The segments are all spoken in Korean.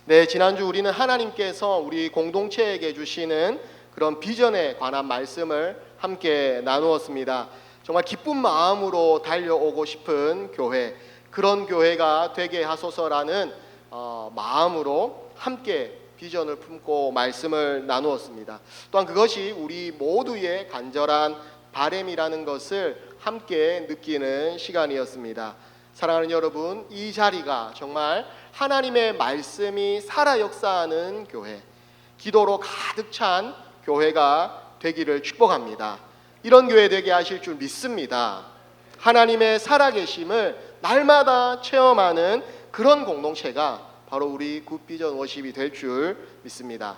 네, 지난주 우리는 하나님께서 우리 공동체에게 주시는 그런 비전에 관한 말씀을 함께 나누었습니다. 정말 기쁜 마음으로 달려오고 싶은 교회, 그런 교회가 되게 하소서라는 마음으로 함께 비전을 품고 말씀을 나누었습니다. 또한 그것이 우리 모두의 간절한 바람이라는 것을 함께 느끼는 시간이었습니다. 사랑하는 여러분, 이 자리가 정말 하나님의 말씀이 살아 역사하는 교회, 기도로 가득 찬 교회가 되기를 축복합니다. 이런 교회 되게 하실 줄 믿습니다. 하나님의 살아계심을 날마다 체험하는 그런 공동체가 바로 우리 굿비전 워십이 될 줄 믿습니다.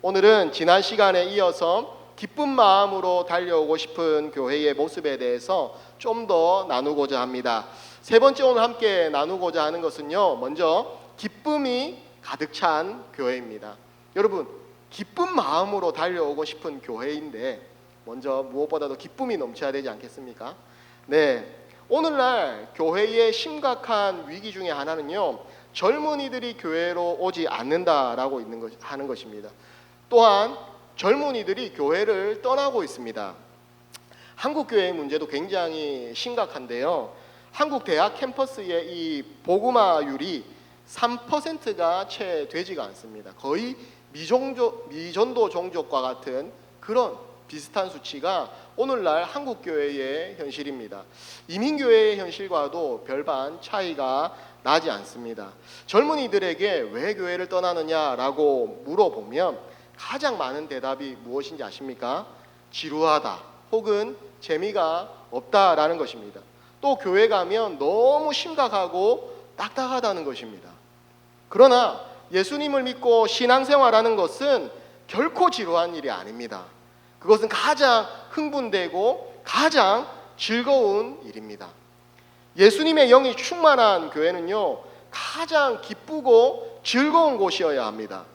오늘은 지난 시간에 이어서 기쁜 마음으로 달려오고 싶은 교회의 모습에 대해서 좀 더 나누고자 합니다. 세 번째 오늘 함께 나누고자 하는 것은요, 먼저 기쁨이 가득 찬 교회입니다. 여러분, 기쁜 마음으로 달려오고 싶은 교회인데 먼저 무엇보다도 기쁨이 넘쳐야 되지 않겠습니까? 네, 오늘날 교회의 심각한 위기 중에 하나는요, 젊은이들이 교회로 오지 않는다라고 하는 것입니다. 또한 젊은이들이 교회를 떠나고 있습니다. 한국 교회의 문제도 굉장히 심각한데요, 한국 대학 캠퍼스의 이 복음화율이 3%가 채 되지가 않습니다. 거의 미전도 종족과 같은 그런 비슷한 수치가 오늘날 한국 교회의 현실입니다. 이민교회의 현실과도 별반 차이가 나지 않습니다. 젊은이들에게 왜 교회를 떠나느냐라고 물어보면 가장 많은 대답이 무엇인지 아십니까? 지루하다, 혹은 재미가 없다라는 것입니다. 또 교회 가면 너무 심각하고 딱딱하다는 것입니다. 그러나 예수님을 믿고 신앙생활하는 것은 결코 지루한 일이 아닙니다. 그것은 가장 흥분되고 가장 즐거운 일입니다. 예수님의 영이 충만한 교회는요, 가장 기쁘고 즐거운 곳이어야 합니다.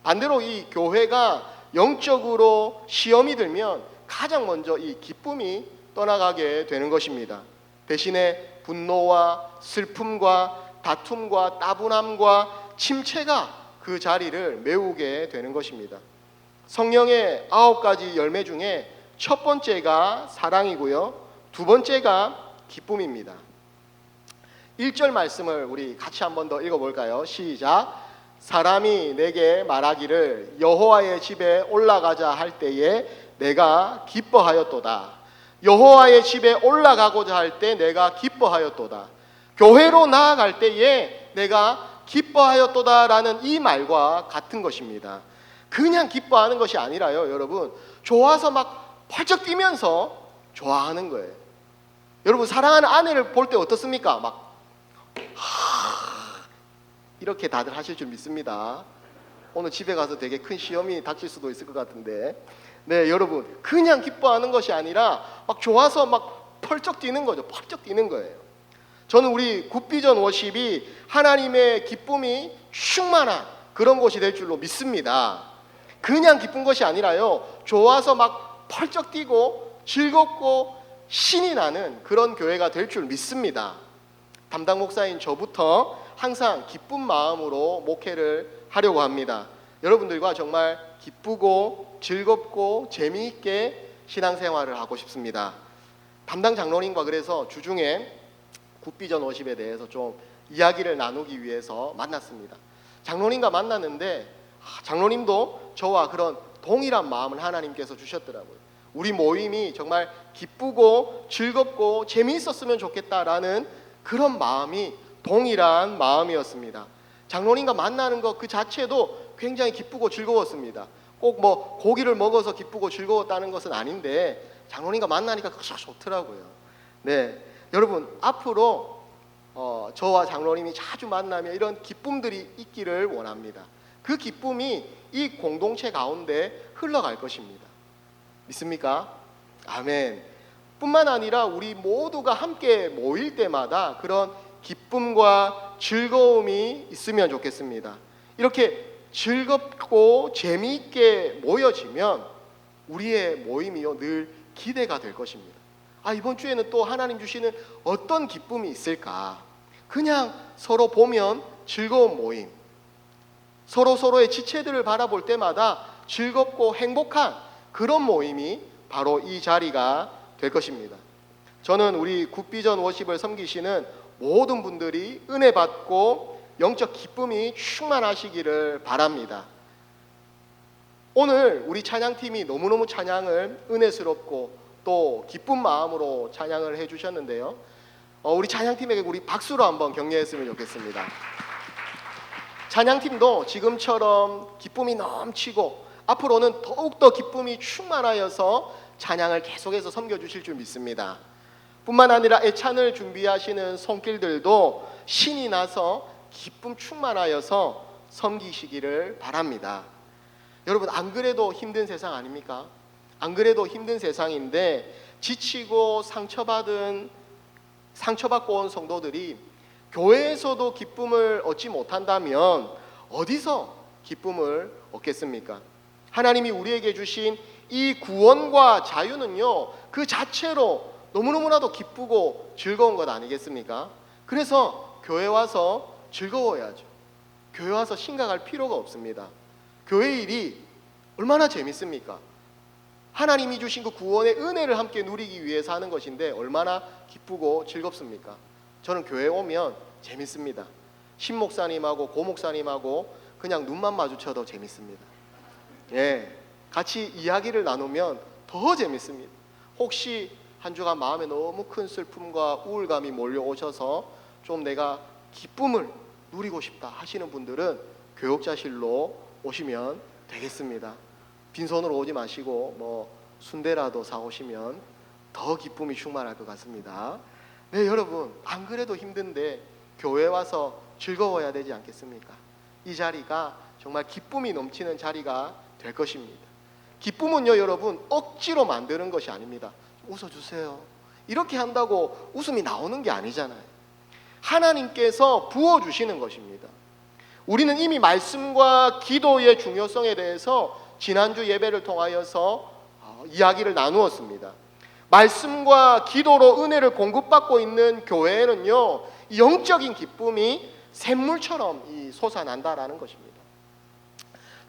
반대로 이 교회가 영적으로 시험이 들면 가장 먼저 이 기쁨이 떠나가게 되는 것입니다. 대신에 분노와 슬픔과 다툼과 따분함과 침체가 그 자리를 메우게 되는 것입니다. 성령의 9가지 열매 중에 첫 번째가 사랑이고요, 두 번째가 기쁨입니다. 1절 말씀을 우리 같이 한 번 더 읽어볼까요? 시작. 사람이 내게 말하기를 여호와의 집에 올라가자 할 때에 내가 기뻐하였도다. 여호와의 집에 올라가고자 할 때 내가 기뻐하였도다. 교회로 나아갈 때에 내가 기뻐하였도다라는 이 말과 같은 것입니다. 그냥 기뻐하는 것이 아니라요, 여러분, 좋아서 막 펄쩍 뛰면서 좋아하는 거예요. 여러분, 사랑하는 아내를 볼 때 어떻습니까? 막 이렇게 다들 하실 줄 믿습니다. 오늘 집에 가서 되게 큰 시험이 닥칠 수도 있을 것 같은데, 네, 여러분, 그냥 기뻐하는 것이 아니라 막 좋아서 막 펄쩍 뛰는 거죠. 펄쩍 뛰는 거예요. 저는 우리 굿비전 워십이 하나님의 기쁨이 충만한 그런 곳이 될 줄로 믿습니다. 그냥 기쁜 것이 아니라요, 좋아서 막 펄쩍 뛰고 즐겁고 신이 나는 그런 교회가 될 줄 믿습니다. 담당 목사인 저부터 항상 기쁜 마음으로 목회를 하려고 합니다. 여러분들과 정말 기쁘고 즐겁고 재미있게 신앙생활을 하고 싶습니다. 담당 장로님과 그래서 주중에 굿비전 워십에 대해서 좀 이야기를 나누기 위해서 만났습니다. 장로님과 만났는데 장로님도 저와 그런 동일한 마음을 하나님께서 주셨더라고요. 우리 모임이 정말 기쁘고 즐겁고 재미있었으면 좋겠다라는 그런 마음이 동일한 마음이었습니다. 장로님과 만나는 것 그 자체도 굉장히 기쁘고 즐거웠습니다. 꼭 뭐 고기를 먹어서 기쁘고 즐거웠다는 것은 아닌데 장로님과 만나니까 그것이 좋더라고요. 네, 여러분, 앞으로 저와 장로님이 자주 만나면 이런 기쁨들이 있기를 원합니다. 그 기쁨이 이 공동체 가운데 흘러갈 것입니다. 믿습니까? 아멘. 뿐만 아니라 우리 모두가 함께 모일 때마다 그런 기쁨과 즐거움이 있으면 좋겠습니다. 이렇게 즐겁고 재미있게 모여지면 우리의 모임이요, 늘 기대가 될 것입니다. 이번 주에는 또 하나님 주시는 어떤 기쁨이 있을까? 그냥 서로 보면 즐거운 모임, 서로서로의 지체들을 바라볼 때마다 즐겁고 행복한 그런 모임이 바로 이 자리가 될 것입니다. 저는 우리 굿비전 워십을 섬기시는 모든 분들이 은혜 받고 영적 기쁨이 충만하시기를 바랍니다. 오늘 우리 찬양팀이 너무너무 찬양을 은혜스럽고 또 기쁜 마음으로 찬양을 해주셨는데요. 우리 찬양팀에게 우리 박수로 한번 격려했으면 좋겠습니다. 찬양팀도 지금처럼 기쁨이 넘치고 앞으로는 더욱더 기쁨이 충만하여서 찬양을 계속해서 섬겨주실 줄 믿습니다. 뿐만 아니라 애찬을 준비하시는 손길들도 신이 나서 기쁨 충만하여서 섬기시기를 바랍니다. 여러분, 안 그래도 힘든 세상 아닙니까? 안 그래도 힘든 세상인데 지치고 상처받고 온 성도들이 교회에서도 기쁨을 얻지 못한다면 어디서 기쁨을 얻겠습니까? 하나님이 우리에게 주신 이 구원과 자유는요, 그 자체로 너무너무나도 기쁘고 즐거운 것 아니겠습니까? 그래서 교회 와서 즐거워야죠. 교회 와서 심각할 필요가 없습니다. 교회 일이 얼마나 재밌습니까? 하나님이 주신 그 구원의 은혜를 함께 누리기 위해서 하는 것인데 얼마나 기쁘고 즐겁습니까? 저는 교회 오면 재밌습니다. 신목사님하고 고목사님하고 그냥 눈만 마주쳐도 재밌습니다. 같이 이야기를 나누면 더 재밌습니다. 혹시 한 주간 마음에 너무 큰 슬픔과 우울감이 몰려오셔서 좀 내가 기쁨을 누리고 싶다 하시는 분들은 교육자실로 오시면 되겠습니다. 빈손으로 오지 마시고 순대라도 사오시면 더 기쁨이 충만할 것 같습니다. 네, 여러분, 안 그래도 힘든데 교회 와서 즐거워야 되지 않겠습니까? 이 자리가 정말 기쁨이 넘치는 자리가 될 것입니다. 기쁨은요, 여러분, 억지로 만드는 것이 아닙니다. 웃어주세요. 이렇게 한다고 웃음이 나오는 게 아니잖아요. 하나님께서 부어주시는 것입니다. 우리는 이미 말씀과 기도의 중요성에 대해서 지난주 예배를 통하여서 이야기를 나누었습니다. 말씀과 기도로 은혜를 공급받고 있는 교회에는요, 영적인 기쁨이 샘물처럼 솟아난다라는 것입니다.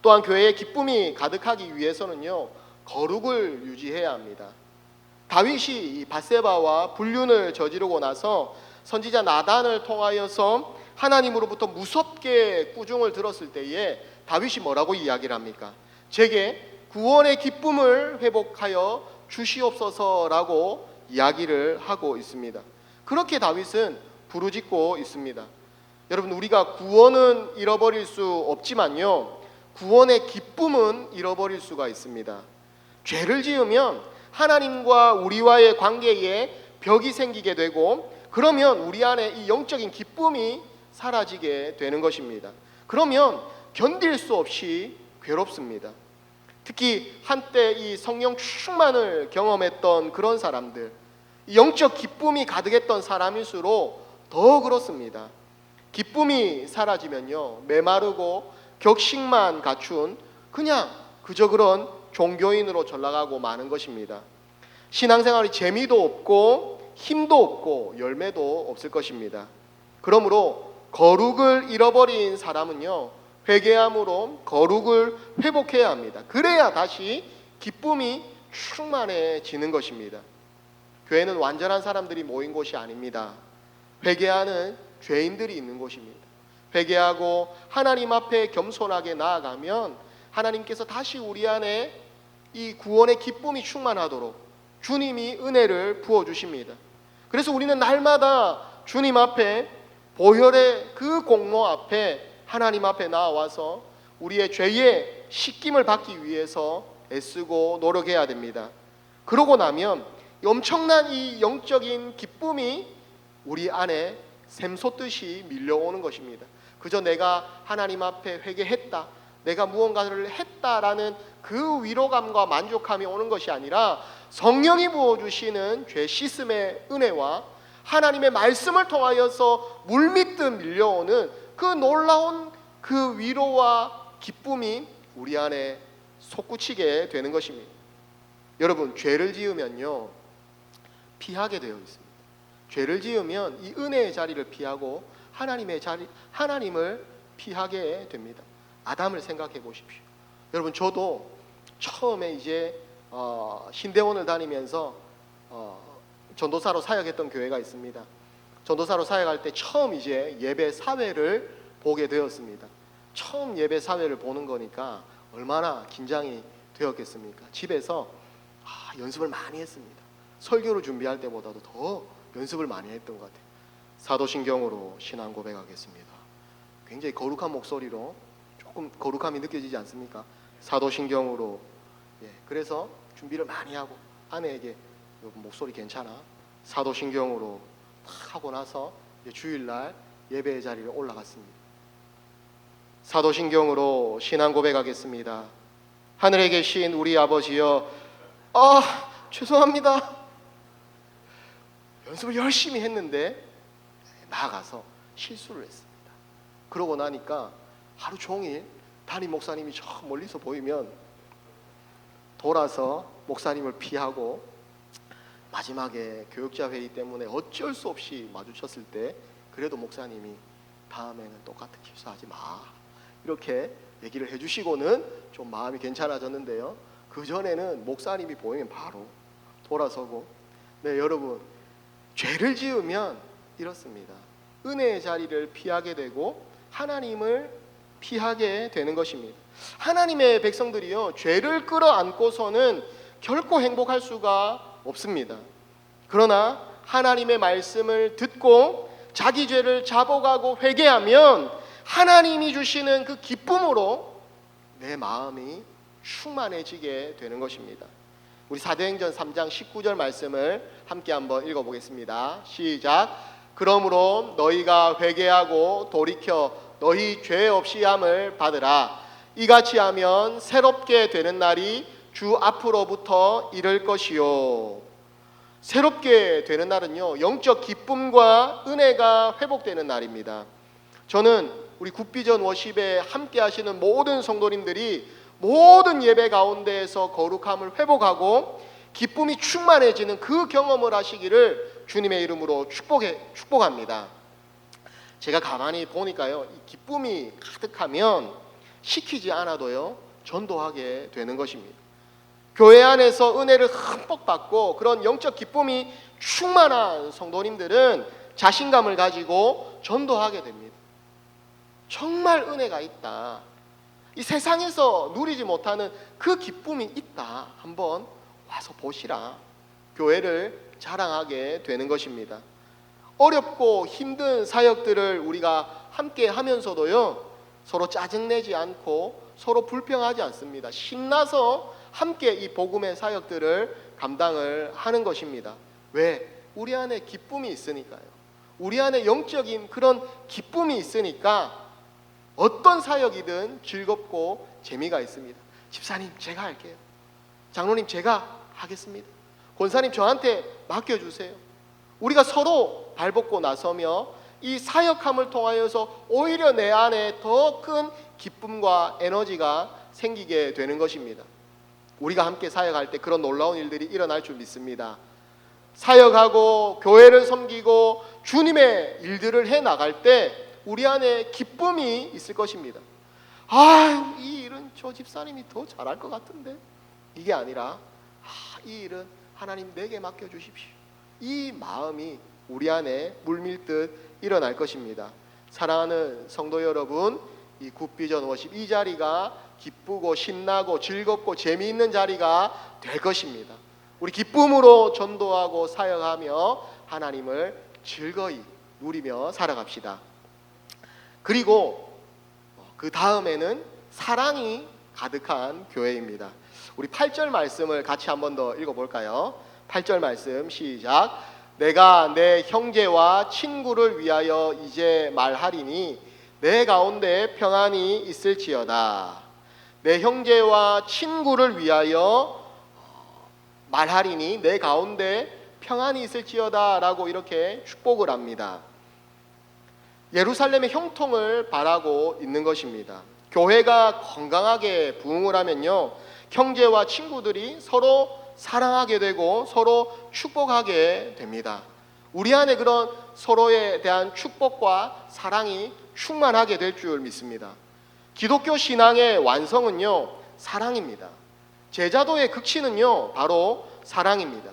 또한 교회에 기쁨이 가득하기 위해서는요, 거룩을 유지해야 합니다. 다윗이 밧세바와 불륜을 저지르고 나서 선지자 나단을 통하여서 하나님으로부터 무섭게 꾸중을 들었을 때에 다윗이 뭐라고 이야기를 합니까? 제게 구원의 기쁨을 회복하여 주시옵소서라고 이야기를 하고 있습니다. 그렇게 다윗은 부르짖고 있습니다. 여러분, 우리가 구원은 잃어버릴 수 없지만요, 구원의 기쁨은 잃어버릴 수가 있습니다. 죄를 지으면 하나님과 우리와의 관계에 벽이 생기게 되고, 그러면 우리 안에 이 영적인 기쁨이 사라지게 되는 것입니다. 그러면 견딜 수 없이 괴롭습니다. 특히 한때 이 성령 충만을 경험했던 그런 사람들, 영적 기쁨이 가득했던 사람일수록 더 그렇습니다. 기쁨이 사라지면요, 메마르고 격식만 갖춘 그냥 그저 그런 종교인으로 전락하고 마는 것입니다. 신앙생활이 재미도 없고 힘도 없고 열매도 없을 것입니다. 그러므로 거룩을 잃어버린 사람은요, 회개함으로 거룩을 회복해야 합니다. 그래야 다시 기쁨이 충만해지는 것입니다. 교회는 완전한 사람들이 모인 곳이 아닙니다. 회개하는 죄인들이 있는 곳입니다. 회개하고 하나님 앞에 겸손하게 나아가면 하나님께서 다시 우리 안에 이 구원의 기쁨이 충만하도록 주님이 은혜를 부어주십니다. 그래서 우리는 날마다 주님 앞에, 보혈의 그 공로 앞에, 하나님 앞에 나와서 우리의 죄의 씻김을 받기 위해서 애쓰고 노력해야 됩니다. 그러고 나면 엄청난 이 영적인 기쁨이 우리 안에 샘솟듯이 밀려오는 것입니다. 그저 내가 하나님 앞에 회개했다, 내가 무언가를 했다라는 그 위로감과 만족함이 오는 것이 아니라 성령이 부어주시는 죄 씻음의 은혜와 하나님의 말씀을 통하여서 물밀듯 밀려오는 그 놀라운 그 위로와 기쁨이 우리 안에 솟구치게 되는 것입니다. 여러분, 죄를 지으면요, 피하게 되어 있습니다. 죄를 지으면 이 은혜의 자리를 피하고 하나님의 자리, 하나님을 피하게 됩니다. 아담을 생각해 보십시오. 여러분, 저도 처음에 이제 신대원을 다니면서 전도사로 사역했던 교회가 있습니다. 전도사로 사역할 때 처음 이제 예배 사회를 보게 되었습니다. 처음 예배 사회를 보는 거니까 얼마나 긴장이 되었겠습니까? 집에서 연습을 많이 했습니다. 설교를 준비할 때보다도 더 연습을 많이 했던 것 같아요. 사도신경으로 신앙 고백하겠습니다. 굉장히 거룩한 목소리로, 조금 거룩함이 느껴지지 않습니까? 사도신경으로. 그래서 준비를 많이 하고 아내에게 목소리 괜찮아? 사도신경으로 딱 하고 나서 주일날 예배의 자리에 올라갔습니다. 사도신경으로 신앙 고백하겠습니다. 하늘에 계신 우리 아버지여, 죄송합니다. 연습을 열심히 했는데 나아가서 실수를 했습니다. 그러고 나니까 하루 종일 담임 목사님이 저 멀리서 보이면 돌아서 목사님을 피하고, 마지막에 교육자 회의 때문에 어쩔 수 없이 마주쳤을 때 그래도 목사님이 다음에는 똑같은 실수하지 마, 이렇게 얘기를 해주시고는 좀 마음이 괜찮아졌는데요. 그전에는 목사님이 보이면 바로 돌아서고. 네, 여러분, 죄를 지으면 이렇습니다. 은혜의 자리를 피하게 되고 하나님을 피하게 되는 것입니다. 하나님의 백성들이요, 죄를 끌어안고서는 결코 행복할 수가 없습니다. 그러나 하나님의 말씀을 듣고 자기 죄를 자복하고 회개하면 하나님이 주시는 그 기쁨으로 내 마음이 충만해지게 되는 것입니다. 우리 사도행전 3장 19절 말씀을 함께 한번 읽어보겠습니다. 시작. 그러므로 너희가 회개하고 돌이켜 너희 죄 없이 함을 받으라. 이같이 하면 새롭게 되는 날이 주 앞으로부터 이를 것이요. 새롭게 되는 날은요, 영적 기쁨과 은혜가 회복되는 날입니다. 저는 우리 굿비전 워십에 함께 하시는 모든 성도님들이 모든 예배 가운데에서 거룩함을 회복하고 기쁨이 충만해지는 그 경험을 하시기를 주님의 이름으로 축복합니다. 제가 가만히 보니까요, 이 기쁨이 가득하면 시키지 않아도요, 전도하게 되는 것입니다. 교회 안에서 은혜를 흠뻑 받고 그런 영적 기쁨이 충만한 성도님들은 자신감을 가지고 전도하게 됩니다. 정말 은혜가 있다, 이 세상에서 누리지 못하는 그 기쁨이 있다, 한번 와서 보시라, 교회를 자랑하게 되는 것입니다. 어렵고 힘든 사역들을 우리가 함께 하면서도요, 서로 짜증내지 않고 서로 불평하지 않습니다. 신나서 함께 이 복음의 사역들을 감당을 하는 것입니다. 왜? 우리 안에 기쁨이 있으니까요. 우리 안에 영적인 그런 기쁨이 있으니까 어떤 사역이든 즐겁고 재미가 있습니다. 집사님, 제가 할게요. 장로님, 제가 하겠습니다. 권사님, 저한테 맡겨주세요. 우리가 서로 발벗고 나서며 이 사역함을 통하여서 오히려 내 안에 더 큰 기쁨과 에너지가 생기게 되는 것입니다. 우리가 함께 사역할 때 그런 놀라운 일들이 일어날 줄 믿습니다. 사역하고 교회를 섬기고 주님의 일들을 해 나갈 때 우리 안에 기쁨이 있을 것입니다. 이 일은 저 집사님이 더 잘할 것 같은데, 이게 아니라 이 일은 하나님 내게 맡겨주십시오, 이 마음이 우리 안에 물밀듯 일어날 것입니다. 사랑하는 성도 여러분, 이 굿비전 워십, 이 자리가 기쁘고 신나고 즐겁고 재미있는 자리가 될 것입니다. 우리 기쁨으로 전도하고 사역하며 하나님을 즐거이 누리며 살아갑시다. 그리고 그 다음에는 사랑이 가득한 교회입니다. 우리 8절 말씀을 같이 한 번 더 읽어볼까요? 8절 말씀 시작. 내가 내 형제와 친구를 위하여 이제 말하리니 내 가운데 평안이 있을지어다. 내 형제와 친구를 위하여 말하리니 내 가운데 평안이 있을지어다 라고 이렇게 축복을 합니다. 예루살렘의 형통을 바라고 있는 것입니다. 교회가 건강하게 부흥을 하면요, 형제와 친구들이 서로 사랑하게 되고 서로 축복하게 됩니다. 우리 안에 그런 서로에 대한 축복과 사랑이 충만하게 될 줄 믿습니다. 기독교 신앙의 완성은요, 사랑입니다. 제자도의 극치는요, 바로 사랑입니다.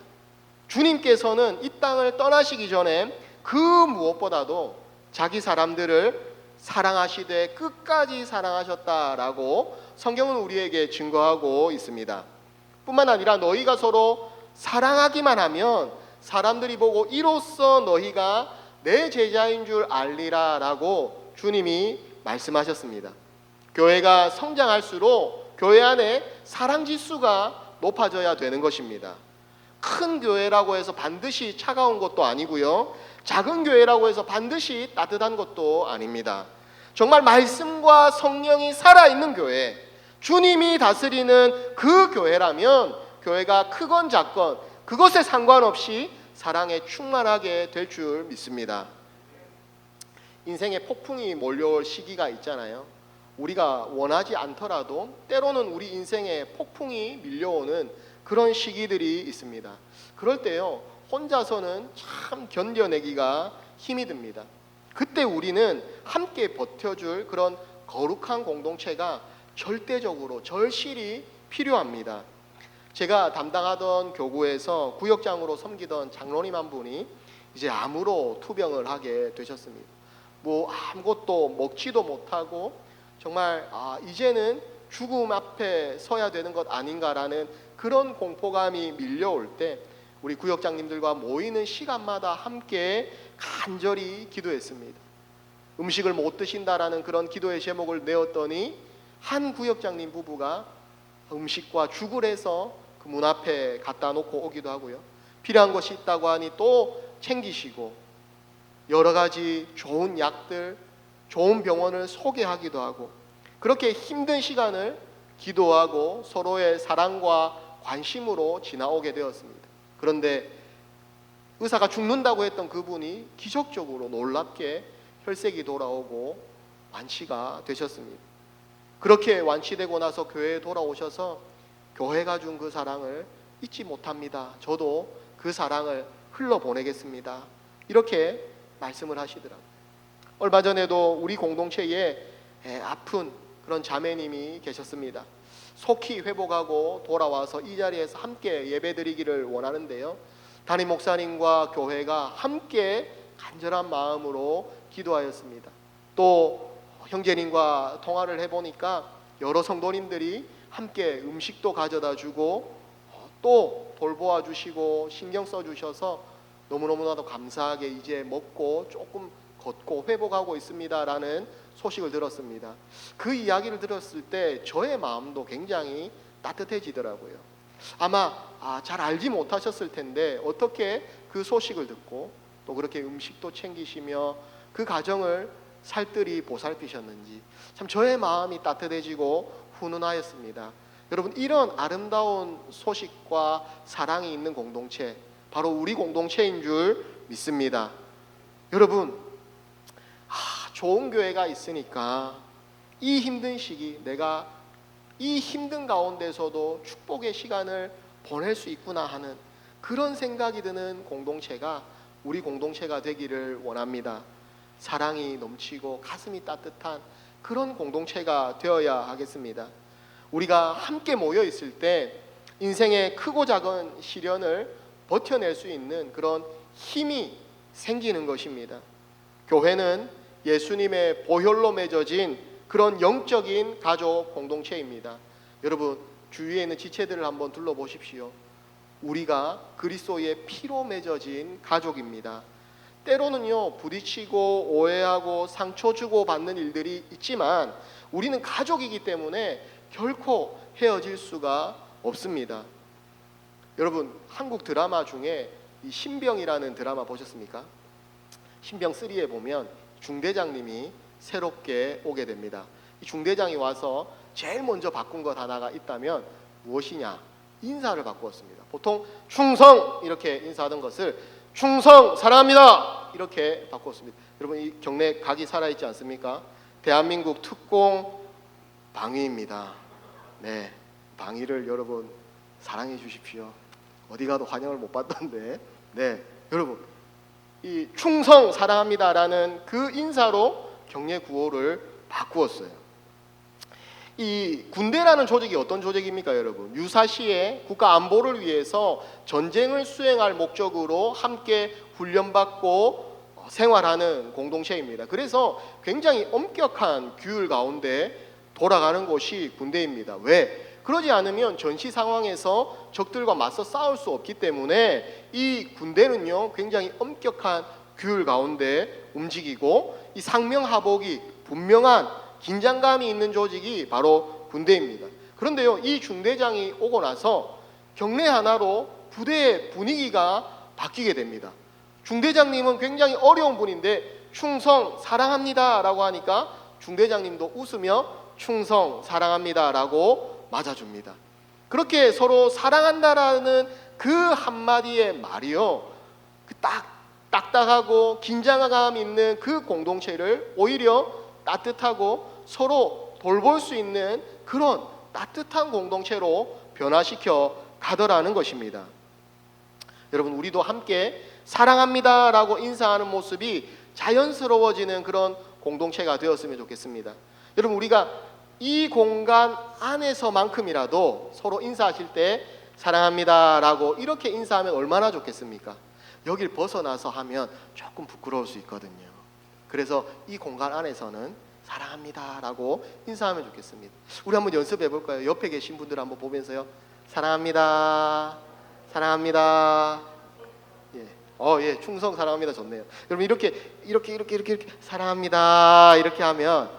주님께서는 이 땅을 떠나시기 전에 그 무엇보다도 자기 사람들을 사랑하시되 끝까지 사랑하셨다라고 성경은 우리에게 증거하고 있습니다. 뿐만 아니라 너희가 서로 사랑하기만 하면 사람들이 보고 이로써 너희가 내 제자인 줄 알리라 라고 주님이 말씀하셨습니다. 교회가 성장할수록 교회 안에 사랑 지수가 높아져야 되는 것입니다. 큰 교회라고 해서 반드시 차가운 것도 아니고요, 작은 교회라고 해서 반드시 따뜻한 것도 아닙니다. 정말 말씀과 성령이 살아있는 교회, 주님이 다스리는 그 교회라면 교회가 크건 작건 그것에 상관없이 사랑에 충만하게 될 줄 믿습니다. 인생에 폭풍이 몰려올 시기가 있잖아요. 우리가 원하지 않더라도 때로는 우리 인생에 폭풍이 밀려오는 그런 시기들이 있습니다. 그럴 때요, 혼자서는 참 견뎌내기가 힘이 듭니다. 그때 우리는 함께 버텨줄 그런 거룩한 공동체가 절대적으로 절실히 필요합니다. 제가 담당하던 교구에서 구역장으로 섬기던 장로님 한 분이 이제 암으로 투병을 하게 되셨습니다. 뭐 아무것도 먹지도 못하고 정말 이제는 죽음 앞에 서야 되는 것 아닌가라는 그런 공포감이 밀려올 때 우리 구역장님들과 모이는 시간마다 함께 간절히 기도했습니다. 음식을 못 드신다라는 그런 기도의 제목을 내었더니 한 구역장님 부부가 음식과 죽을 해서 그 문 앞에 갖다 놓고 오기도 하고요, 필요한 것이 있다고 하니 또 챙기시고 여러 가지 좋은 약들, 좋은 병원을 소개하기도 하고 그렇게 힘든 시간을 기도하고 서로의 사랑과 관심으로 지나오게 되었습니다. 그런데 의사가 죽는다고 했던 그분이 기적적으로 놀랍게 혈색이 돌아오고 완치가 되셨습니다. 그렇게 완치되고 나서 교회에 돌아오셔서 교회가 준 그 사랑을 잊지 못합니다. 저도 그 사랑을 흘러보내겠습니다. 이렇게 말씀을 하시더라고요. 얼마 전에도 우리 공동체에 아픈 그런 자매님이 계셨습니다. 속히 회복하고 돌아와서 이 자리에서 함께 예배드리기를 원하는데요, 담임 목사님과 교회가 함께 간절한 마음으로 기도하였습니다. 또 형제님과 통화를 해보니까 여러 성도님들이 함께 음식도 가져다 주고 또 돌보아 주시고 신경 써 주셔서 너무너무나도 감사하게 이제 먹고 조금 걷고 회복하고 있습니다라는 소식을 들었습니다. 그 이야기를 들었을 때 저의 마음도 굉장히 따뜻해지더라고요. 아마 잘 알지 못하셨을 텐데 어떻게 그 소식을 듣고 또 그렇게 음식도 챙기시며 그 가정을 살뜰히 보살피셨는지 참 저의 마음이 따뜻해지고 훈훈하였습니다. 여러분, 이런 아름다운 소식과 사랑이 있는 공동체, 바로 우리 공동체인 줄 믿습니다. 여러분, 좋은 교회가 있으니까 이 힘든 시기, 내가 이 힘든 가운데서도 축복의 시간을 보낼 수 있구나 하는 그런 생각이 드는 공동체가 우리 공동체가 되기를 원합니다. 사랑이 넘치고 가슴이 따뜻한 그런 공동체가 되어야 하겠습니다. 우리가 함께 모여 있을 때 인생의 크고 작은 시련을 버텨낼 수 있는 그런 힘이 생기는 것입니다. 교회는 예수님의 보혈로 맺어진 그런 영적인 가족 공동체입니다. 여러분, 주위에 있는 지체들을 한번 둘러보십시오. 우리가 그리스도의 피로 맺어진 가족입니다. 때로는요, 부딪히고 오해하고 상처 주고 받는 일들이 있지만 우리는 가족이기 때문에 결코 헤어질 수가 없습니다. 여러분, 한국 드라마 중에 이 신병이라는 드라마 보셨습니까? 신병 3에 보면 중대장님이 새롭게 오게 됩니다. 이 중대장이 와서 제일 먼저 바꾼 것 하나가 있다면 무엇이냐? 인사를 바꾸었습니다. 보통 충성 이렇게 인사하던 것을 충성 사랑합니다 이렇게 바꿨습니다. 여러분, 이 경례 각이 살아있지 않습니까? 대한민국 특공 방위입니다. 네, 방위를 여러분 사랑해 주십시오. 어디 가도 환영을 못 받던데. 네, 여러분, 이 충성 사랑합니다라는 그 인사로 경례 구호를 바꾸었어요. 이 군대라는 조직이 어떤 조직입니까, 여러분? 유사시에 국가 안보를 위해서 전쟁을 수행할 목적으로 함께 훈련받고 생활하는 공동체입니다. 그래서 굉장히 엄격한 규율 가운데 돌아가는 곳이 군대입니다. 왜? 그러지 않으면 전시 상황에서 적들과 맞서 싸울 수 없기 때문에 이 군대는요, 굉장히 엄격한 규율 가운데 움직이고, 이 상명하복이 분명한 긴장감이 있는 조직이 바로 군대입니다. 그런데요, 이 중대장이 오고 나서 경례 하나로 부대의 분위기가 바뀌게 됩니다. 중대장님은 굉장히 어려운 분인데 충성 사랑합니다 라고 하니까 중대장님도 웃으며 충성 사랑합니다 라고 맞아줍니다. 그렇게 서로 사랑한다라는 그 한마디의 말이요, 딱딱하고 긴장감 있는 그 공동체를 오히려 따뜻하고 서로 돌볼 수 있는 그런 따뜻한 공동체로 변화시켜 가더라는 것입니다. 여러분, 우리도 함께 사랑합니다 라고 인사하는 모습이 자연스러워지는 그런 공동체가 되었으면 좋겠습니다. 여러분, 우리가 이 공간 안에서만큼이라도 서로 인사하실 때 사랑합니다 라고 이렇게 인사하면 얼마나 좋겠습니까? 여길 벗어나서 하면 조금 부끄러울 수 있거든요. 그래서 이 공간 안에서는 사랑합니다 라고 인사하면 좋겠습니다. 우리 한번 연습해 볼까요? 옆에 계신 분들 한번 보면서요, 사랑합니다, 사랑합니다. 예, 충성 사랑합니다 좋네요. 여러분, 이렇게 사랑합니다 이렇게 하면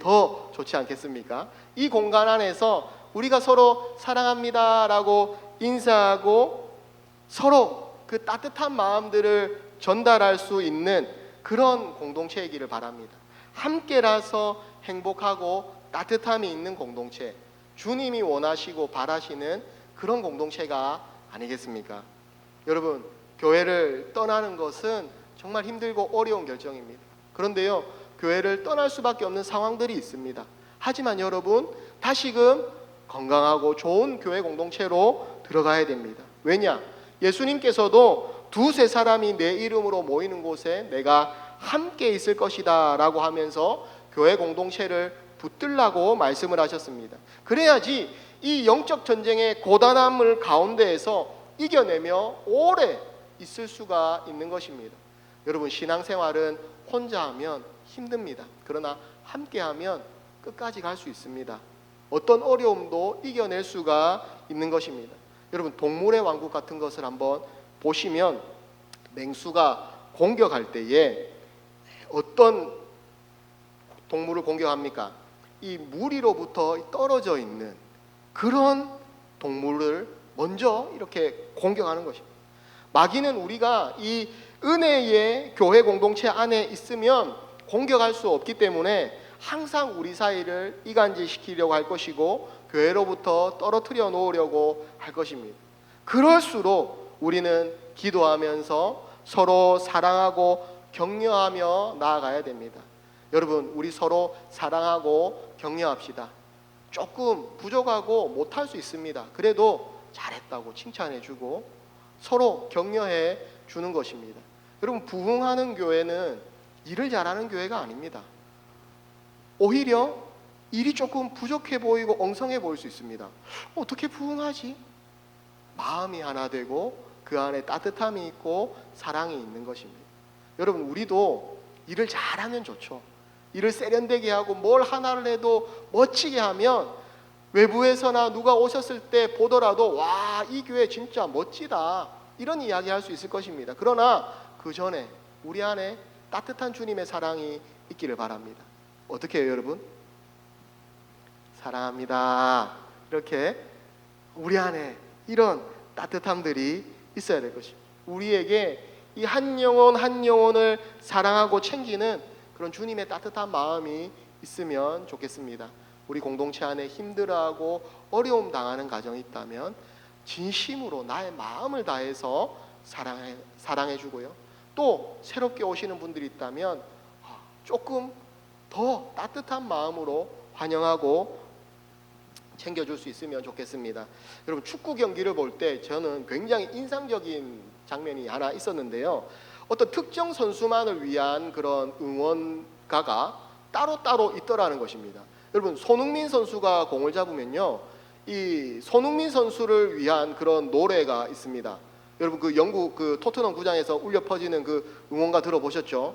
더 좋지 않겠습니까? 이 공간 안에서 우리가 서로 사랑합니다 라고 인사하고 서로 그 따뜻한 마음들을 전달할 수 있는 그런 공동체이기를 바랍니다. 함께라서 행복하고 따뜻함이 있는 공동체, 주님이 원하시고 바라시는 그런 공동체가 아니겠습니까? 여러분, 교회를 떠나는 것은 정말 힘들고 어려운 결정입니다. 그런데요, 교회를 떠날 수밖에 없는 상황들이 있습니다. 하지만 여러분, 다시금 건강하고 좋은 교회 공동체로 들어가야 됩니다. 왜냐? 예수님께서도 두세 사람이 내 이름으로 모이는 곳에 내가 함께 있을 것이다 라고 하면서 교회 공동체를 붙들라고 말씀을 하셨습니다. 그래야지 이 영적 전쟁의 고단함을 가운데에서 이겨내며 오래 있을 수가 있는 것입니다. 여러분, 신앙생활은 혼자 하면 힘듭니다. 그러나 함께 하면 끝까지 갈 수 있습니다. 어떤 어려움도 이겨낼 수가 있는 것입니다. 여러분, 동물의 왕국 같은 것을 한번 보시면 맹수가 공격할 때에 어떤 동물을 공격합니까? 이 무리로부터 떨어져 있는 그런 동물을 먼저 이렇게 공격하는 것입니다. 마귀는 우리가 이 은혜의 교회 공동체 안에 있으면 공격할 수 없기 때문에 항상 우리 사이를 이간질시키려고 할 것이고 교회로부터 떨어뜨려 놓으려고 할 것입니다. 그럴수록 우리는 기도하면서 서로 사랑하고 격려하며 나아가야 됩니다. 여러분, 우리 서로 사랑하고 격려합시다. 조금 부족하고 못할 수 있습니다. 그래도 잘했다고 칭찬해주고 서로 격려해 주는 것입니다. 여러분, 부흥하는 교회는 일을 잘하는 교회가 아닙니다. 오히려 일이 조금 부족해 보이고 엉성해 보일 수 있습니다. 어떻게 부흥하지? 마음이 하나 되고 그 안에 따뜻함이 있고 사랑이 있는 것입니다. 여러분, 우리도 일을 잘하면 좋죠. 일을 세련되게 하고 뭘 하나를 해도 멋지게 하면 외부에서나 누가 오셨을 때 보더라도 와, 이 교회 진짜 멋지다, 이런 이야기 할 수 있을 것입니다. 그러나 그 전에 우리 안에 따뜻한 주님의 사랑이 있기를 바랍니다. 어떻게 해요, 여러분? 사랑합니다, 이렇게 우리 안에 이런 따뜻함들이 있어야 될 것입니다. 우리에게 이 한 영혼 한 영혼을 사랑하고 챙기는 그런 주님의 따뜻한 마음이 있으면 좋겠습니다. 우리 공동체 안에 힘들어하고 어려움 당하는 가정이 있다면 진심으로 나의 마음을 다해서 사랑해 주고요. 또 새롭게 오시는 분들이 있다면 조금 더 따뜻한 마음으로 환영하고 챙겨줄 수 있으면 좋겠습니다. 여러분, 축구 경기를 볼 때 저는 굉장히 인상적인 장면이 하나 있었는데요. 어떤 특정 선수만을 위한 그런 응원가가 따로따로 있더라는 것입니다. 여러분 손흥민 선수가 공을 잡으면요, 이 손흥민 선수를 위한 그런 노래가 있습니다. 여러분 그 영국 그 토트넘 구장에서 울려 퍼지는 그 응원가 들어보셨죠?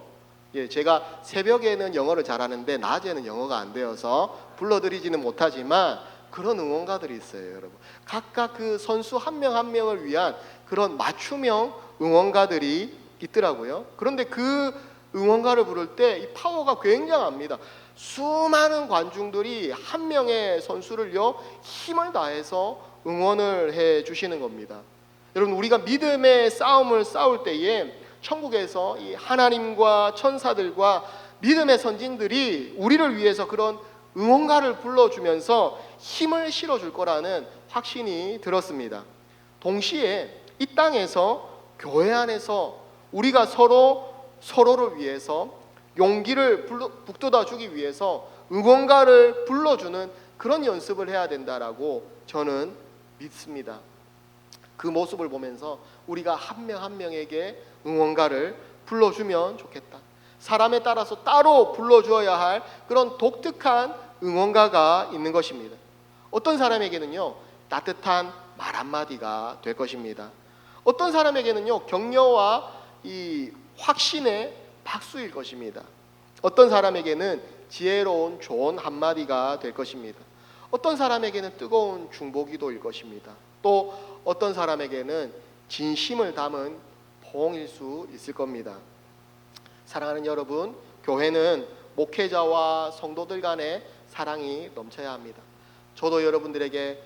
예, 제가 새벽에는 영어를 잘하는데 낮에는 영어가 안 되어서 불러드리지는 못하지만 그런 응원가들이 있어요, 여러분. 각각 그 선수 한 명 한 명을 위한 그런 맞춤형 응원가들이 있더라고요. 그런데 그 응원가를 부를 때 이 파워가 굉장합니다. 수많은 관중들이 한 명의 선수를요 힘을 다해서 응원을 해 주시는 겁니다. 여러분 우리가 믿음의 싸움을 싸울 때에 천국에서 이 하나님과 천사들과 믿음의 선진들이 우리를 위해서 그런 응원가를 불러주면서 힘을 실어줄 거라는 확신이 들었습니다. 동시에 이 땅에서 교회 안에서 우리가 서로를 위해서 용기를 북돋아 주기 위해서 응원가를 불러주는 그런 연습을 해야 된다라고 저는 믿습니다. 그 모습을 보면서 우리가 한 명 한 명에게 응원가를 불러주면 좋겠다. 사람에 따라서 따로 불러주어야 할 그런 독특한 응원가가 있는 것입니다. 어떤 사람에게는요 따뜻한 말 한마디가 될 것입니다. 어떤 사람에게는요 격려와 이 확신의 박수일 것입니다. 어떤 사람에게는 지혜로운 조언 한마디가 될 것입니다. 어떤 사람에게는 뜨거운 중보기도일 것입니다. 또 어떤 사람에게는 진심을 담은 포옹일 수 있을 겁니다. 사랑하는 여러분, 교회는 목회자와 성도들 간의 사랑이 넘쳐야 합니다. 저도 여러분들에게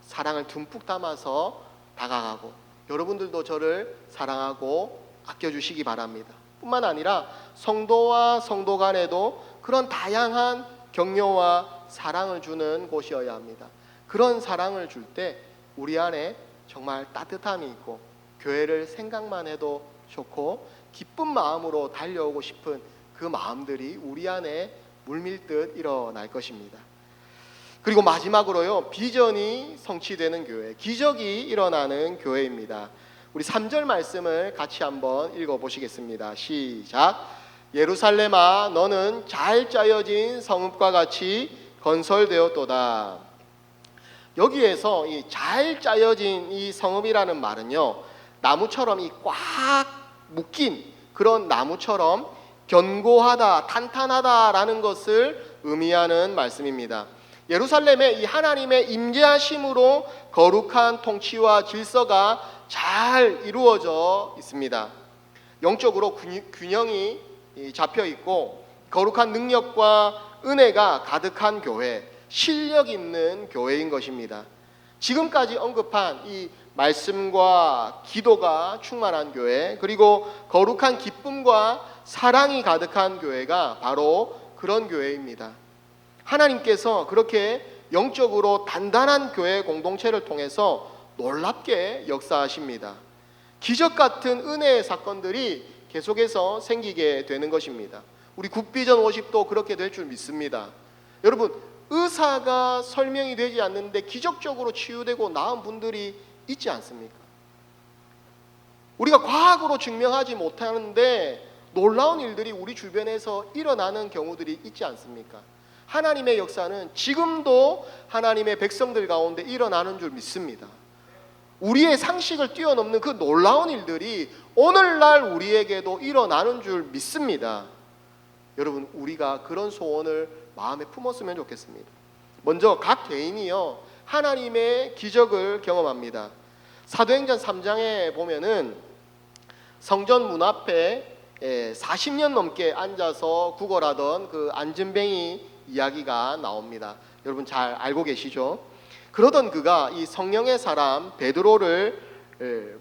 사랑을 듬뿍 담아서 다가가고 여러분들도 저를 사랑하고 아껴주시기 바랍니다. 뿐만 아니라 성도와 성도 간에도 그런 다양한 격려와 사랑을 주는 곳이어야 합니다. 그런 사랑을 줄 때 우리 안에 정말 따뜻함이 있고 교회를 생각만 해도 좋고 기쁜 마음으로 달려오고 싶은 그 마음들이 우리 안에 물밀듯 일어날 것입니다. 그리고 마지막으로요, 비전이 성취되는 교회, 기적이 일어나는 교회입니다. 우리 3절 말씀을 같이 한번 읽어보시겠습니다. 시작. 예루살렘아 너는 잘 짜여진 성읍과 같이 건설되었도다. 여기에서 이 잘 짜여진 이 성읍이라는 말은요, 나무처럼 이 꽉 묶인 그런 나무처럼 견고하다, 탄탄하다라는 것을 의미하는 말씀입니다. 예루살렘에 이 하나님의 임재하심으로 거룩한 통치와 질서가 잘 이루어져 있습니다. 영적으로 균형이 잡혀 있고 거룩한 능력과 은혜가 가득한 교회, 실력 있는 교회인 것입니다. 지금까지 언급한 이 말씀과 기도가 충만한 교회, 그리고 거룩한 기쁨과 사랑이 가득한 교회가 바로 그런 교회입니다. 하나님께서 그렇게 영적으로 단단한 교회 공동체를 통해서 놀랍게 역사하십니다. 기적 같은 은혜의 사건들이 계속해서 생기게 되는 것입니다. 우리 굿비전 50도 그렇게 될 줄 믿습니다. 여러분, 의사가 설명이 되지 않는데 기적적으로 치유되고 나은 분들이 있지 않습니까? 우리가 과학으로 증명하지 못하는데 놀라운 일들이 우리 주변에서 일어나는 경우들이 있지 않습니까? 하나님의 역사는 지금도 하나님의 백성들 가운데 일어나는 줄 믿습니다. 우리의 상식을 뛰어넘는 그 놀라운 일들이 오늘날 우리에게도 일어나는 줄 믿습니다. 여러분, 우리가 그런 소원을 마음에 품었으면 좋겠습니다. 먼저 각 개인이요 하나님의 기적을 경험합니다. 사도행전 3장에 보면은 성전 문 앞에 40년 넘게 앉아서 구걸하던 그 안진뱅이 이야기가 나옵니다. 여러분 잘 알고 계시죠? 그러던 그가 이 성령의 사람 베드로를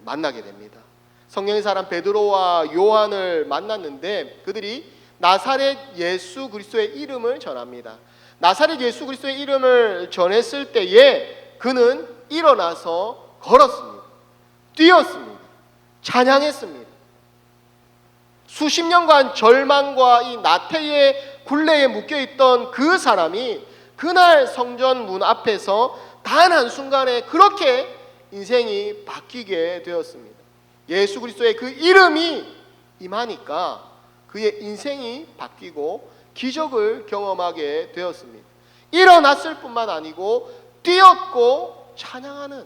만나게 됩니다. 성령의 사람 베드로와 요한을 만났는데 그들이 나사렛 예수 그리스도의 이름을 전합니다. 나사렛 예수 그리스도의 이름을 전했을 때에 그는 일어나서 걸었습니다. 뛰었습니다. 찬양했습니다. 수십 년간 절망과 이 나태의 굴레에 묶여있던 그 사람이 그날 성전 문 앞에서 단 한순간에 그렇게 인생이 바뀌게 되었습니다. 예수 그리스도의 그 이름이 임하니까 그의 인생이 바뀌고 기적을 경험하게 되었습니다. 일어났을 뿐만 아니고 뛰었고 찬양하는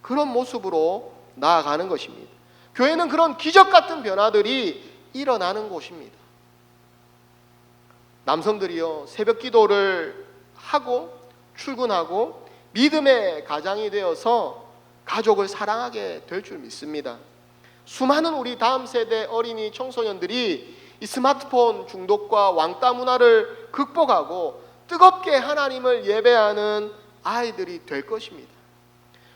그런 모습으로 나아가는 것입니다. 교회는 그런 기적 같은 변화들이 일어나는 곳입니다. 남성들이요, 새벽 기도를 하고 출근하고 믿음의 가장이 되어서 가족을 사랑하게 될 줄 믿습니다. 수많은 우리 다음 세대 어린이 청소년들이 이 스마트폰 중독과 왕따 문화를 극복하고 뜨겁게 하나님을 예배하는 아이들이 될 것입니다.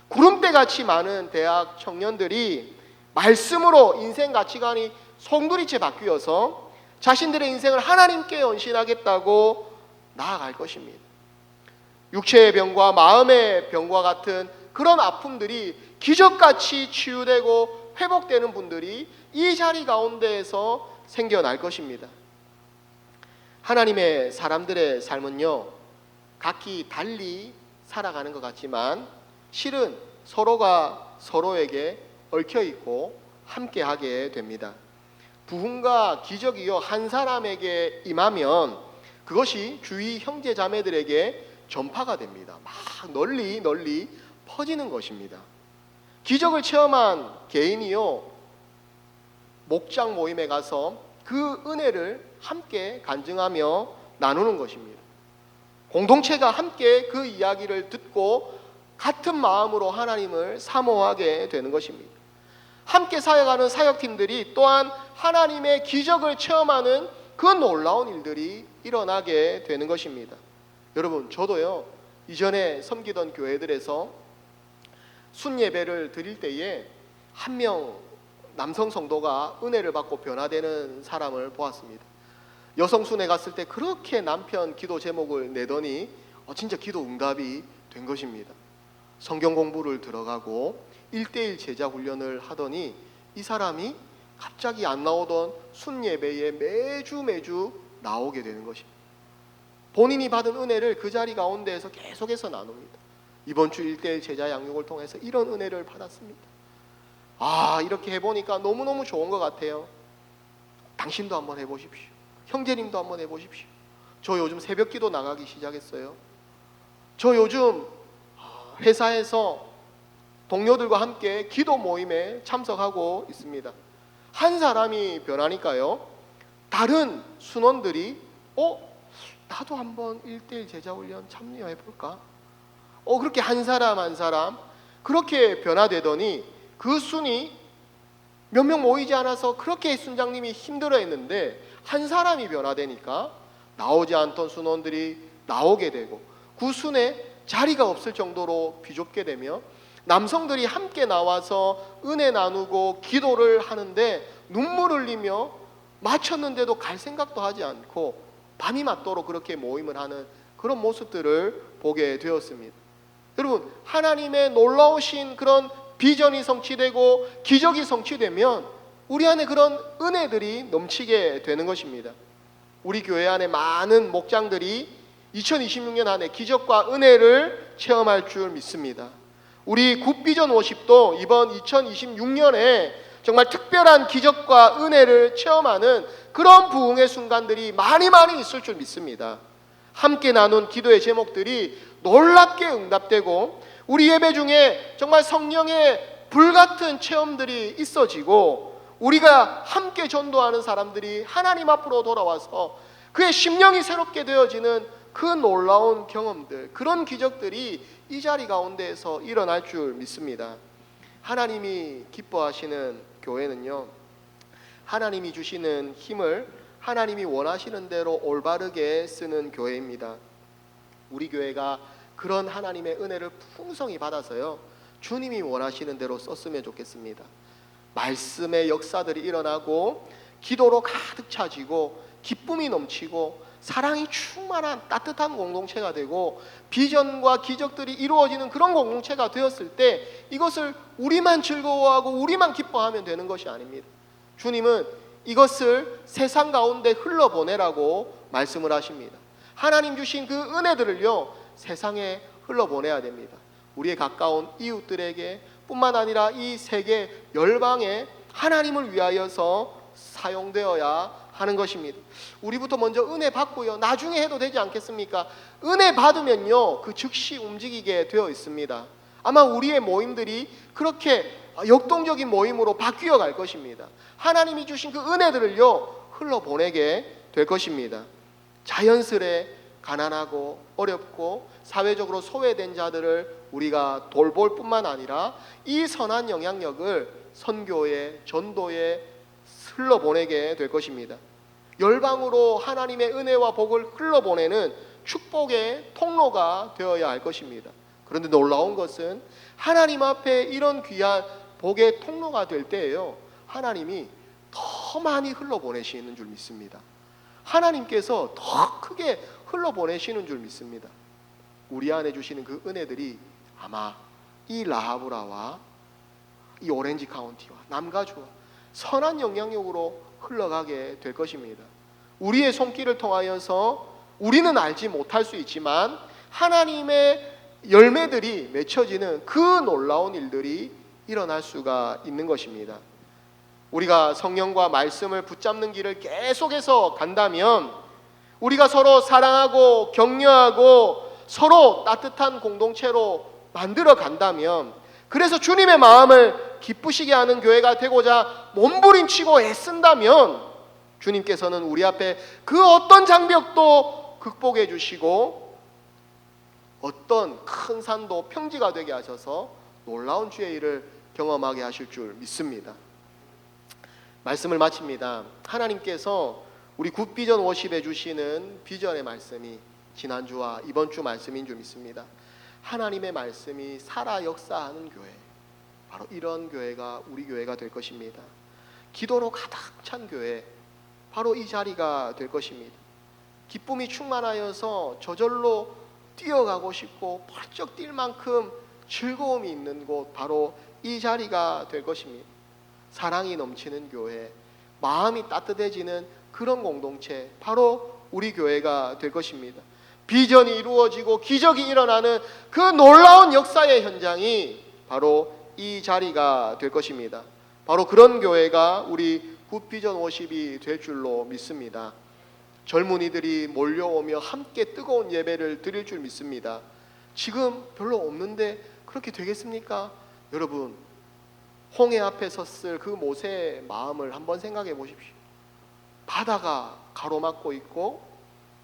구름대같이 많은 대학 청년들이 말씀으로 인생 가치관이 송두리째 바뀌어서 자신들의 인생을 하나님께 헌신하겠다고 나아갈 것입니다. 육체의 병과 마음의 병과 같은 그런 아픔들이 기적같이 치유되고 회복되는 분들이 이 자리 가운데에서 생겨날 것입니다. 하나님의 사람들의 삶은요, 각기 달리 살아가는 것 같지만 실은 서로가 서로에게 얽혀 있고 함께하게 됩니다. 부흥과 기적이요, 한 사람에게 임하면 그것이 주위 형제 자매들에게 전파가 됩니다. 막 널리 퍼지는 것입니다. 기적을 체험한 개인이요, 목장 모임에 가서 그 은혜를 함께 간증하며 나누는 것입니다. 공동체가 함께 그 이야기를 듣고 같은 마음으로 하나님을 사모하게 되는 것입니다. 함께 사역하는 사역팀들이 또한 하나님의 기적을 체험하는 그 놀라운 일들이 일어나게 되는 것입니다. 여러분, 저도요, 이전에 섬기던 교회들에서 순예배를 드릴 때에 한 명 남성 성도가 은혜를 받고 변화되는 사람을 보았습니다. 여성 순회 갔을 때 그렇게 남편 기도 제목을 내더니 진짜 기도 응답이 된 것입니다. 성경 공부를 들어가고 1:1 제자 훈련을 하더니 이 사람이 갑자기 안 나오던 순예배에 매주 나오게 되는 것입니다. 본인이 받은 은혜를 그 자리 가운데에서 계속해서 나눕니다. 이번 주 1:1 제자 양육을 통해서 이런 은혜를 받았습니다. 이렇게 해보니까 너무너무 좋은 것 같아요. 당신도 한번 해보십시오. 형제님도 한번 해보십시오. 저 요즘 새벽 기도 나가기 시작했어요. 저 요즘 회사에서 동료들과 함께 기도 모임에 참석하고 있습니다. 한 사람이 변하니까요, 다른 순원들이 나도 한번 1:1 제자훈련 참여해볼까? 그렇게 한 사람 그렇게 변화되더니 그 순이 몇 명 모이지 않아서 그렇게 순장님이 힘들어했는데 한 사람이 변화되니까 나오지 않던 순원들이 나오게 되고 그 순에 자리가 없을 정도로 비좁게 되며 남성들이 함께 나와서 은혜 나누고 기도를 하는데 눈물 흘리며 마쳤는데도 갈 생각도 하지 않고 밤이 맞도록 그렇게 모임을 하는 그런 모습들을 보게 되었습니다. 여러분, 하나님의 놀라우신 그런 비전이 성취되고 기적이 성취되면 우리 안에 그런 은혜들이 넘치게 되는 것입니다. 우리 교회 안에 많은 목장들이 2026년 안에 기적과 은혜를 체험할 줄 믿습니다. 우리 굿비전 워십도 이번 2026년에 정말 특별한 기적과 은혜를 체험하는 그런 부흥의 순간들이 많이 있을 줄 믿습니다. 함께 나눈 기도의 제목들이 놀랍게 응답되고 우리 예배 중에 정말 성령의 불같은 체험들이 있어지고 우리가 함께 전도하는 사람들이 하나님 앞으로 돌아와서 그의 심령이 새롭게 되어지는 그 놀라운 경험들, 그런 기적들이 이 자리 가운데에서 일어날 줄 믿습니다. 하나님이 기뻐하시는 교회는요, 하나님이 주시는 힘을 하나님이 원하시는 대로 올바르게 쓰는 교회입니다. 우리 교회가 그런 하나님의 은혜를 풍성히 받아서요, 주님이 원하시는 대로 썼으면 좋겠습니다. 말씀의 역사들이 일어나고 기도로 가득 차지고 기쁨이 넘치고 사랑이 충만한 따뜻한 공동체가 되고 비전과 기적들이 이루어지는 그런 공동체가 되었을 때 이것을 우리만 즐거워하고 우리만 기뻐하면 되는 것이 아닙니다. 주님은 이것을 세상 가운데 흘러보내라고 말씀을 하십니다. 하나님 주신 그 은혜들을요, 세상에 흘러보내야 됩니다. 우리의 가까운 이웃들에게 뿐만 아니라 이 세계 열방에 하나님을 위하여서 사용되어야 하는 것입니다. 우리부터 먼저 은혜 받고요, 나중에 해도 되지 않겠습니까? 은혜 받으면요, 그 즉시 움직이게 되어 있습니다. 아마 우리의 모임들이 그렇게 역동적인 모임으로 바뀌어 갈 것입니다. 하나님이 주신 그 은혜들을요, 흘러보내게 될 것입니다. 자연스레 가난하고 어렵고 사회적으로 소외된 자들을 우리가 돌볼 뿐만 아니라 이 선한 영향력을 선교에, 전도에 흘러보내게 될 것입니다. 열방으로 하나님의 은혜와 복을 흘러보내는 축복의 통로가 되어야 할 것입니다. 그런데 놀라운 것은 하나님 앞에 이런 귀한 복의 통로가 될 때에요, 하나님이 더 많이 흘러보내시는 줄 믿습니다. 하나님께서 더 크게 흘러보내시는 줄 믿습니다. 우리 안에 주시는 그 은혜들이 아마 이 라하브라와 이 오렌지 카운티와 남가주와 선한 영향력으로 흘러가게 될 것입니다. 우리의 손길을 통하여서 우리는 알지 못할 수 있지만 하나님의 열매들이 맺혀지는 그 놀라운 일들이 일어날 수가 있는 것입니다. 우리가 성령과 말씀을 붙잡는 길을 계속해서 간다면, 우리가 서로 사랑하고 격려하고 서로 따뜻한 공동체로 만들어 간다면, 그래서 주님의 마음을 기쁘시게 하는 교회가 되고자 몸부림치고 애쓴다면, 주님께서는 우리 앞에 그 어떤 장벽도 극복해 주시고 어떤 큰 산도 평지가 되게 하셔서 놀라운 주의 일을 경험하게 하실 줄 믿습니다. 말씀을 마칩니다. 하나님께서 우리 굿비전 워십에 주시는 비전의 말씀이 지난주와 이번 주 말씀인 줄 믿습니다. 하나님의 말씀이 살아 역사하는 교회, 바로 이런 교회가 우리 교회가 될 것입니다. 기도로 가득 찬 교회, 바로 이 자리가 될 것입니다. 기쁨이 충만하여서 저절로 뛰어가고 싶고 펄쩍 뛸 만큼 즐거움이 있는 곳, 바로 이 자리가 될 것입니다. 사랑이 넘치는 교회, 마음이 따뜻해지는 그런 공동체, 바로 우리 교회가 될 것입니다. 비전이 이루어지고 기적이 일어나는 그 놀라운 역사의 현장이 바로 이 자리가 될 것입니다. 바로 그런 교회가 우리 굿비전 워십이 될 줄로 믿습니다. 젊은이들이 몰려오며 함께 뜨거운 예배를 드릴 줄 믿습니다. 지금 별로 없는데 그렇게 되겠습니까? 여러분, 홍해 앞에 섰을 그 모세의 마음을 한번 생각해 보십시오. 바다가 가로막고 있고,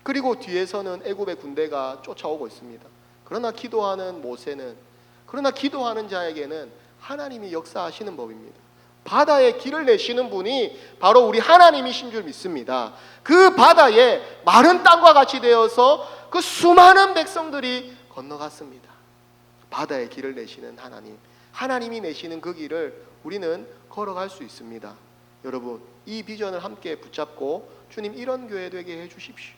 그리고 뒤에서는 애굽의 군대가 쫓아오고 있습니다. 그러나 기도하는 자에게는 하나님이 역사하시는 법입니다. 바다에 길을 내시는 분이 바로 우리 하나님이신 줄 믿습니다. 그 바다에 마른 땅과 같이 되어서 그 수많은 백성들이 건너갔습니다. 바다에 길을 내시는 하나님, 하나님이 내시는 그 길을 우리는 걸어갈 수 있습니다. 여러분, 이 비전을 함께 붙잡고 주님 이런 교회 되게 해주십시오.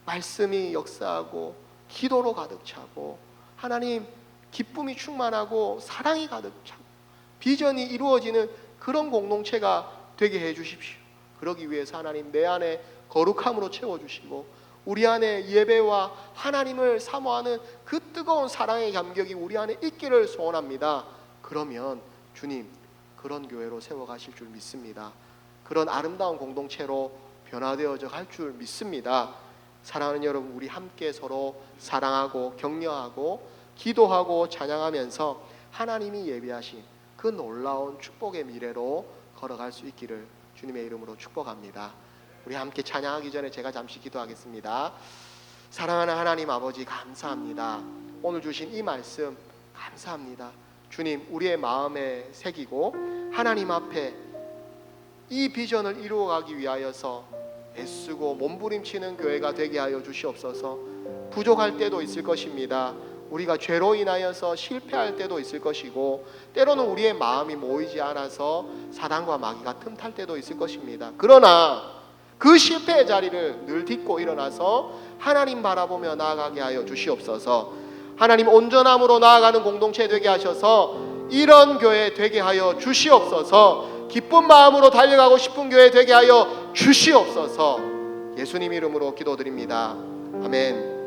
말씀이 역사하고 기도로 가득 차고 하나님 기쁨이 충만하고 사랑이 가득 차고 비전이 이루어지는 그런 공동체가 되게 해주십시오. 그러기 위해서 하나님 내 안에 거룩함으로 채워주시고 우리 안에 예배와 하나님을 사모하는 그 뜨거운 사랑의 감격이 우리 안에 있기를 소원합니다. 그러면 주님 그런 교회로 세워가실 줄 믿습니다. 그런 아름다운 공동체로 변화되어져 갈 줄 믿습니다. 사랑하는 여러분, 우리 함께 서로 사랑하고 격려하고 기도하고 찬양하면서 하나님이 예비하신 그 놀라운 축복의 미래로 걸어갈 수 있기를 주님의 이름으로 축복합니다. 우리 함께 찬양하기 전에 제가 잠시 기도하겠습니다. 사랑하는 하나님 아버지, 감사합니다. 오늘 주신 이 말씀 감사합니다. 주님, 우리의 마음에 새기고 하나님 앞에 이 비전을 이루어가기 위하여서 애쓰고 몸부림치는 교회가 되게 하여 주시옵소서. 부족할 때도 있을 것입니다. 우리가 죄로 인하여서 실패할 때도 있을 것이고, 때로는 우리의 마음이 모이지 않아서 사단과 마귀가 틈탈 때도 있을 것입니다. 그러나 그 실패의 자리를 늘 딛고 일어나서 하나님 바라보며 나아가게 하여 주시옵소서. 하나님 온전함으로 나아가는 공동체 되게 하셔서 이런 교회 되게 하여 주시옵소서. 기쁜 마음으로 달려가고 싶은 교회 되게 하여 주시옵소서. 예수님 이름으로 기도드립니다. 아멘.